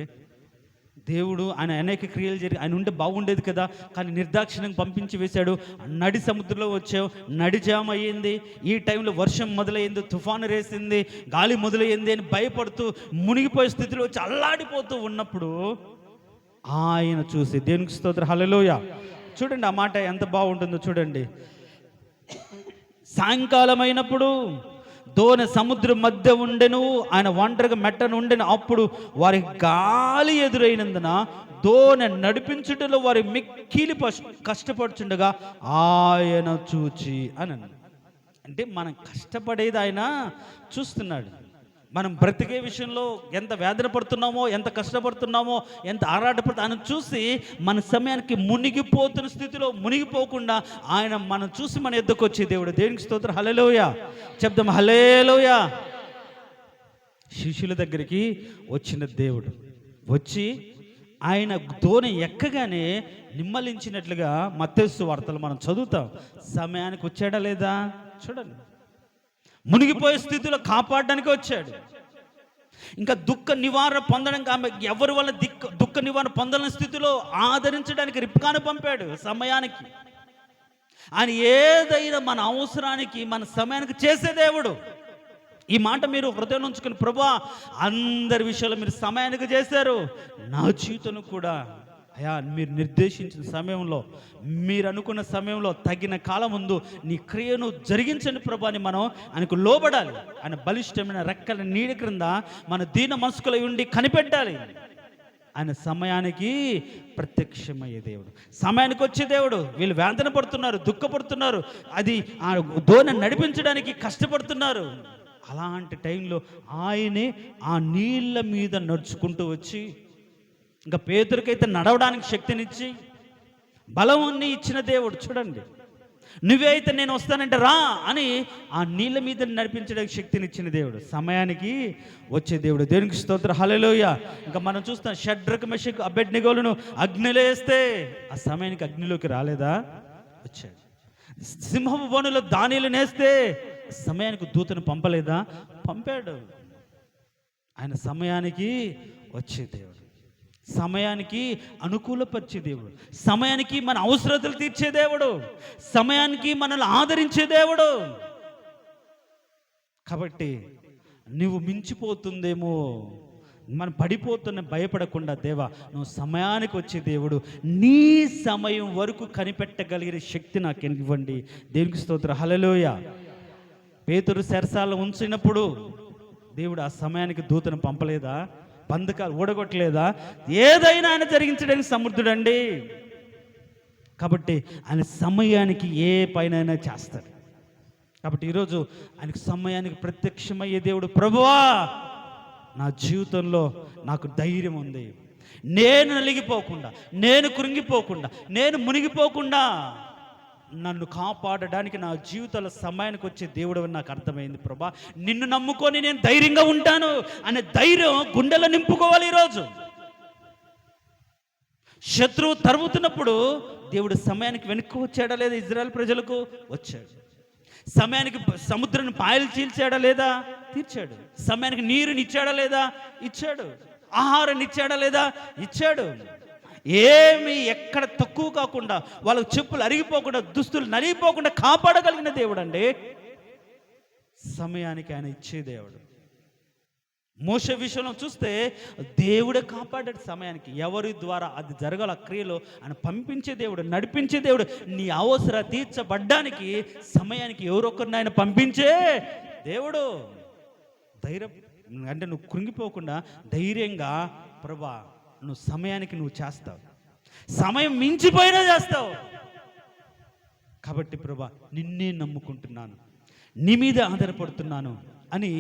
దేవుడు ఆయన అనేక క్రియలు జరిగి ఆయన ఉంటే బాగుండేది కదా, కానీ నిర్దాక్షిణ్యంగా పంపించి వేశాడు. నడి సముద్రంలో వచ్చావు, నడి జామ అయ్యింది, ఈ టైంలో వర్షం మొదలైంది, తుఫాను రేసింది, గాలి మొదలైంది అని భయపడుతూ మునిగిపోయే స్థితిలో వచ్చి అల్లాడిపోతూ ఉన్నప్పుడు ఆయన చూసి, దేవునికి స్తోత్రం, హల్లెలూయా. చూడండి ఆ మాట ఎంత బాగుంటుందో చూడండి. సాయంకాలం అయినప్పుడు దోణి సముద్రం మధ్య ఉండెను, ఆయన ఒంటరిగా మెట్టను ఉండెను. అప్పుడు వారి గాలి ఎదురైనందున దోణి నడిపించుటలో వారి మిక్కిలి కష్టపడుచుండగా ఆయన చూచి అని. అంటే మనం కష్టపడేది ఆయన చూస్తున్నాడు. మనం బ్రతికే విషయంలో ఎంత వేదన పడుతున్నామో, ఎంత కష్టపడుతున్నామో, ఎంత ఆరాటపడుతూ ఆయన చూసి మన సమయానికి మునిగిపోతున్న స్థితిలో మునిగిపోకుండా ఆయన మనం చూసి మన ఎద్దుకు వచ్చే దేవుడు. దేవునికి స్తోత్రం, హల్లెలూయా. చెప్దాం, హల్లెలూయా. శిష్యుల దగ్గరికి వచ్చిన దేవుడు వచ్చి ఆయన దోణి ఎక్కగానే నిమ్మలించినట్లుగా మత్తయి సువార్తలు మనం చదువుతాం. సమయానికి వచ్చాడా లేదా చూడండి. మునిగిపోయే స్థితిలో కాపాడడానికి వచ్చాడు. ఇంకా దుఃఖ నివారణ పొందడానికి, ఆమె ఎవరి వల్ల దుఃఖ నివారణ పొందలేని స్థితిలో ఆదరించడానికి రిబ్కాను పంపాడు సమయానికి. ఆయన ఏదైనా మన అవసరానికి, మన సమయానికి చేసే దేవుడు. ఈ మాట మీరు హృదయం ఉంచుకుని, ప్రభువా అందరి విషయాలు మీరు సమయానికి చేశారు, నా జీవితంలో కూడా అయ్యా మీరు నిర్దేశించిన సమయంలో, మీరు అనుకున్న సమయంలో తగిన కాలం ముందు నీ క్రియను జరిగించండి ప్రభు అని మనం ఆయనకు లోబడాలి. ఆయన బలిష్టమైన రెక్కల నీడ క్రింద మన దీన మనసుకులై ఉండి కనిపెట్టాలి. ఆయన సమయానికి ప్రత్యక్షమయ్యే దేవుడు, సమయానికి వచ్చే దేవుడు. వీళ్ళు వేదన పడుతున్నారు, దుఃఖపడుతున్నారు, అది ఆ దోణి నడిపించడానికి కష్టపడుతున్నారు. అలాంటి టైంలో ఆయనే ఆ నీళ్ళ మీద నడుచుకుంటూ వచ్చి, ఇంకా పేతురుకైతే నడవడానికి శక్తినిచ్చి బలముని ఇచ్చిన దేవుడు. చూడండి, నువ్వే అయితే నేను వస్తానంటే రా అని ఆ నీళ్ళ మీద నడిపించడానికి శక్తినిచ్చిన దేవుడు, సమయానికి వచ్చే దేవుడు. దేవునికి స్తోత్రం, హల్లెలూయా. ఇంకా మనం చూస్తాం, షడ్రక్ మెషక్ అబేద్నెగోలను అగ్నిలో వేస్తే ఆ సమయానికి అగ్నిలోకి రాలేదా? వచ్చాడు. సింహపు బోనులో దానిలు నేస్తే సమయానికి దూతను పంపలేదా? పంపాడు. ఆయన సమయానికి వచ్చే దేవుడు, సమయానికి అనుకూలపరిచే దేవుడు, సమయానికి మన అవసరతలు తీర్చే దేవుడు, సమయానికి మనల్ని ఆదరించే దేవుడు. కాబట్టి నువ్వు మించిపోతుందేమో, మనం పడిపోతున్న భయపడకుండా, దేవా నువ్వు సమయానికి వచ్చే దేవుడు, నీ సమయం వరకు కనిపెట్టగలిగిన శక్తి నాకు ఇవ్వండి. దేవునికి స్తోత్రం, హల్లెలూయా. పేతురు చెరసాలలో ఉంచినప్పుడు దేవుడు ఆ సమయానికి దూతను పంపలేదా? బంధకాలు ఊడగొట్టలేదా? ఏదైనా ఆయన జరిగించడానికి సమర్థుడండి. కాబట్టి ఆయన సమయానికి ఏ పైనైనా చేస్తాడు. కాబట్టి ఈరోజు ఆయనకు సమయానికి ప్రత్యక్షమయ్యే దేవుడు, ప్రభువా నా జీవితంలో నాకు ధైర్యం ఉంది, నేను నలిగిపోకుండా, నేను కృంగిపోకుండా, నేను మునిగిపోకుండా నన్ను కాపాడడానికి నా జీవితంలో సమయానికి వచ్చే దేవుడు అని నాకు అర్థమైంది. ప్రభా నిన్ను నమ్ముకొని నేను ధైర్యంగా ఉంటాను అనే ధైర్యం గుండెలో నింపుకోవాలి. ఈరోజు శత్రువు తరుముతున్నప్పుడు దేవుడు సమయానికి వెనక్కి వచ్చాడా లేదా? ఇజ్రాయెల్ ప్రజలకు వచ్చాడు. సమయానికి సముద్రాన్ని పాయలు చీల్చాడా లేదా? తీర్చాడు. సమయానికి నీరుని ఇచ్చాడా లేదా? ఇచ్చాడు. ఆహారాన్ని ఇచ్చాడా లేదా? ఇచ్చాడు. ఏమి ఎక్కడ తక్కువ కాకుండా, వాళ్ళకు చెప్పులు అరిగిపోకుండా, దుస్తులు నలిగిపోకుండా కాపాడగలిగిన దేవుడు అండి. సమయానికి ఆయన ఇచ్చే దేవుడు. మోషే విషయంలో చూస్తే దేవుడే కాపాడాడు సమయానికి. ఎవరి ద్వారా అది జరగాల క్రియలో ఆయన పంపించే దేవుడు, నడిపించే దేవుడు. నీ అవసరం తీర్చబడ్డానికి సమయానికి ఎవరొకరిని ఆయన పంపించే దేవుడు. ధైర్యం అంటే నువ్వు కృంగిపోకుండా ధైర్యంగా, ప్రభా నువ్వు సమయానికి నువ్వు చేస్తావు, సమయం మించిపోయినా చేస్తావు. కాబట్టి ప్రభా నిన్నే నమ్ముకుంటున్నాను, నీ మీద ఆధారపడుతున్నాను అని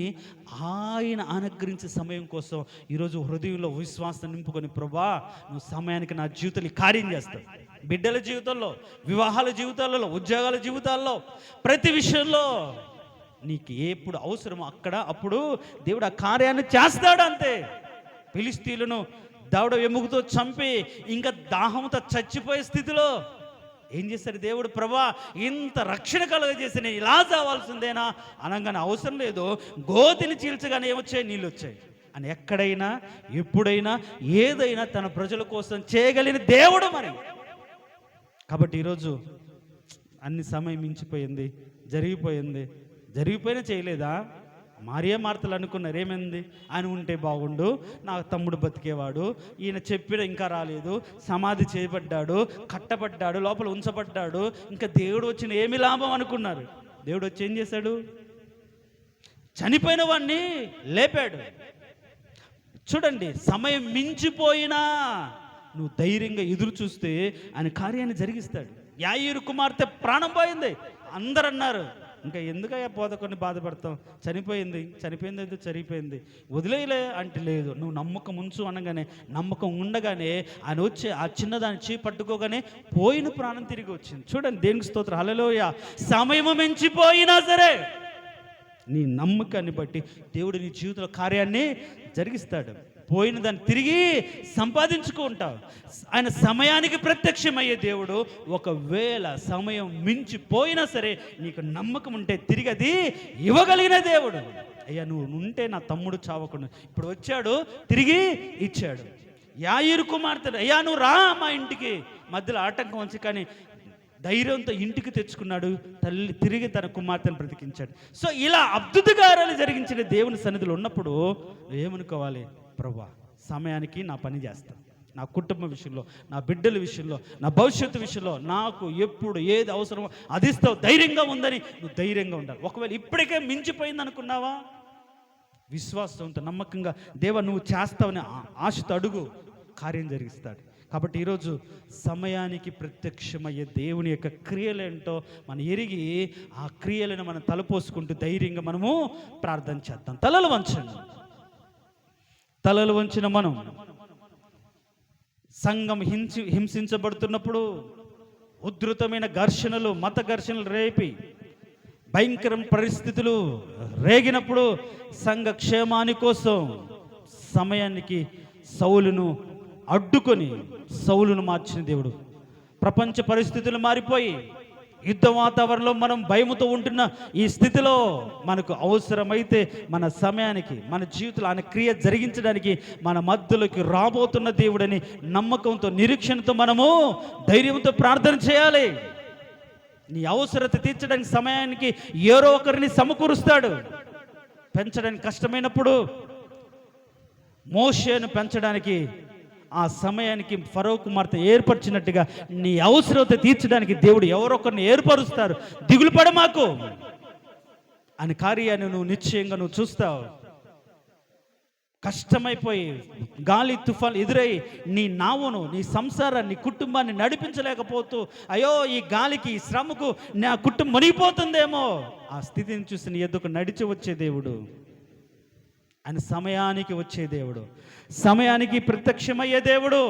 ఆయన అనుగ్రహించే సమయం కోసం ఈరోజు హృదయంలో విశ్వాసం నింపుకొని, ప్రభా నువ్వు సమయానికి నా జీవితంలో కార్యం చేస్తావు. బిడ్డల జీవితంలో, వివాహాల జీవితాలలో, ఉద్యోగాల జీవితాల్లో, ప్రతి విషయంలో నీకు ఎప్పుడు అవసరమో అక్కడ అప్పుడు దేవుడు ఆ కార్యాన్ని చేస్తాడు. అంతే. ఫిలిష్తీయులను దావుడ ఎముకతో చంపి ఇంకా దాహంతో చచ్చిపోయే స్థితిలో ఏం చేశాడు దేవుడు? ప్రభా ఇంత రక్షణ కలుగజేసి నేను ఇలా చావాల్సిందేనా అనగానే అవసరం లేదు, గోతిని చీల్చగానే ఏమొచ్చాయి? నీళ్ళు వచ్చాయి అని. ఎక్కడైనా ఎప్పుడైనా ఏదైనా తన ప్రజల కోసం చేయగలిగిన దేవుడు మరి. కాబట్టి ఈరోజు అన్ని సమయం మించిపోయింది, జరిగిపోయినా చేయలేదా? మారియా మార్తలు అనుకున్నారు, ఏమైంది? ఆయన ఉంటే బాగుండు, నా తమ్ముడు బతికేవాడు, ఈయన చెప్పిన ఇంకా రాలేదు, సమాధి చేయబడ్డాడు, కట్టబడ్డాడు, లోపల ఉంచబడ్డాడు, ఇంకా దేవుడు వచ్చిన ఏమి లాభం అనుకున్నారు. దేవుడు వచ్చి ఏం చేశాడు? చనిపోయిన వాడిని లేపాడు. చూడండి, సమయం మించిపోయినా నువ్వు ధైర్యంగా ఎదురు చూస్తే ఆయన కార్యాన్ని జరిగిస్తాడు. యాయీరు కుమార్తె ప్రాణం పోయింది, అందరు అన్నారు ఇంకా ఎందుకయ్యా బోధకుని బాధపడతాం, చనిపోయింది ఏదో చనిపోయింది, వదిలేయలే అంటే లేదు, నువ్వు నమ్మకం ఉంచు అనగానే, నమ్మకం ఉండగానే ఆయన వచ్చి ఆ చిన్నదాన్ని చేపట్టుకోగానే పోయిన ప్రాణం తిరిగి వచ్చింది. చూడండి, దేవునికి స్తోత్రం, హల్లెలూయా. సమయము మించిపోయినా సరే నీ నమ్మకాన్ని బట్టి దేవుడు నీ జీవితంలో కార్యాన్ని జరిగిస్తాడు. పోయిన దాన్ని తిరిగి సంపాదించుకుంటావు. ఆయన సమయానికి ప్రత్యక్షమయ్యే దేవుడు. ఒకవేళ సమయం మించిపోయినా సరే నీకు నమ్మకం ఉంటే తిరిగి అది ఇవ్వగలిగిన దేవుడు. అయ్యా నువ్వు ఉంటే నా తమ్ముడు చావకుండా ఇప్పుడు వచ్చాడు, తిరిగి ఇచ్చాడు. యాయీరు కుమార్తె, అయ్యా నువ్వు రా మా ఇంటికి, మధ్యలో ఆటంకం వచ్చి కానీ ధైర్యంతో ఇంటికి తెచ్చుకున్నాడు. తల్లి తిరిగి తన కుమార్తెను బ్రతికించాడు. సో ఇలా అద్భుత కార్యాలు జరిగించిన దేవుని సన్నిధిలో ఉన్నప్పుడు ఏమనుకోవాలి? ప్రభువా సమయానికి నా పని చేస్తాను, నా కుటుంబం విషయంలో, నా బిడ్డల విషయంలో, నా భవిష్యత్తు విషయంలో నాకు ఎప్పుడు ఏది అవసరమో అది ఇస్తావు. ధైర్యంగా ఉందని నువ్వు ధైర్యంగా ఉండాలి. ఒకవేళ ఇప్పటికే మించిపోయింది అనుకున్నావా, విశ్వాసంతో నమ్మకంగా దేవా నువ్వు చేస్తావని ఆశతో అడుగు. కార్యం జరిగిస్తాడు. కాబట్టి ఈరోజు సమయానికి ప్రత్యక్షమయ్యే దేవుని యొక్క క్రియలేంటో మనం ఎరిగి ఆ క్రియలను మనం తలపోసుకుంటూ ధైర్యంగా మనము ప్రార్థన చేద్దాం. తలలు వంచండి. తలలు వంచిన మనం సంఘం హింసించబడుతున్నప్పుడు, ఉధృతమైన ఘర్షణలు, మత ఘర్షణలు రేపి భయంకర పరిస్థితులు రేగినప్పుడు సంఘ క్షేమాని కోసం సమయానికి సౌలును అడ్డుకొని సౌలును మార్చిన దేవుడు. ప్రపంచ పరిస్థితులు మారిపోయి యుద్ధ వాతావరణంలో మనం భయముతో ఉంటున్న ఈ స్థితిలో మనకు అవసరమైతే మన సమయానికి మన జీవితంలో ఆయన క్రియ జరిగించడానికి మన మధ్యలోకి రాబోతున్న దేవుడని నమ్మకంతో, నిరీక్షణతో మనము ధైర్యంతో ప్రార్థన చేయాలి. నీ అవసరత తీర్చడానికి సమయానికి ఎవరో ఒకరిని సమకూరుస్తాడు. పెంచడానికి కష్టమైనప్పుడు మోషేను పెంచడానికి ఆ సమయానికి ఫరో కుమార్తె ఏర్పరిచినట్టుగా నీ అవసరత తీర్చడానికి దేవుడు ఎవరొకరిని ఏర్పరుస్తారు. దిగులు పడ మాకు అని కార్యాన్ని నువ్వు నిశ్చయంగా నువ్వు చూస్తావు. కష్టమైపోయి గాలి తుఫాన్ ఎదురై నీ నావును, నీ సంసారాన్ని, నీ కుటుంబాన్ని నడిపించలేకపోతూ అయ్యో ఈ గాలికి, ఈ శ్రమకు నా కుటుంబం మునిగిపోతుందేమో, ఆ స్థితిని చూసి నీ ఎద్దుకు నడిచి వచ్చే దేవుడు, ఆయన సమయానికి వచ్చే దేవుడు, సమయానికి ప్రత్యక్షమయ్యే దేవుడు.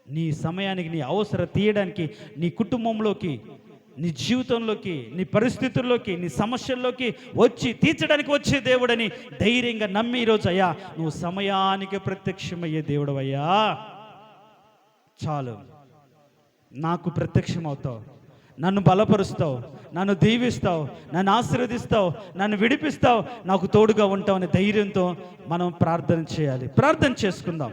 నీ సమయానికి నీ అవసరం తీయడానికి, నీ కుటుంబంలోకి, నీ జీవితంలోకి, నీ పరిస్థితుల్లోకి, నీ సమస్యల్లోకి వచ్చి తీర్చడానికి వచ్చే దేవుడని ధైర్యంగా నమ్మి ఈరోజు అయ్యా నువ్వు సమయానికి ప్రత్యక్షమయ్యే దేవుడు అయ్యా, చాలు నాకు ప్రత్యక్షమవుతావు, నన్ను బలపరుస్తావు, నన్ను దీవిస్తావు, నన్ను ఆశీర్వదిస్తావు, నన్ను విడిపిస్తావు, నాకు తోడుగా ఉంటావు అనే ధైర్యంతో మనం ప్రార్థన చేయాలి. ప్రార్థన చేసుకుందాం.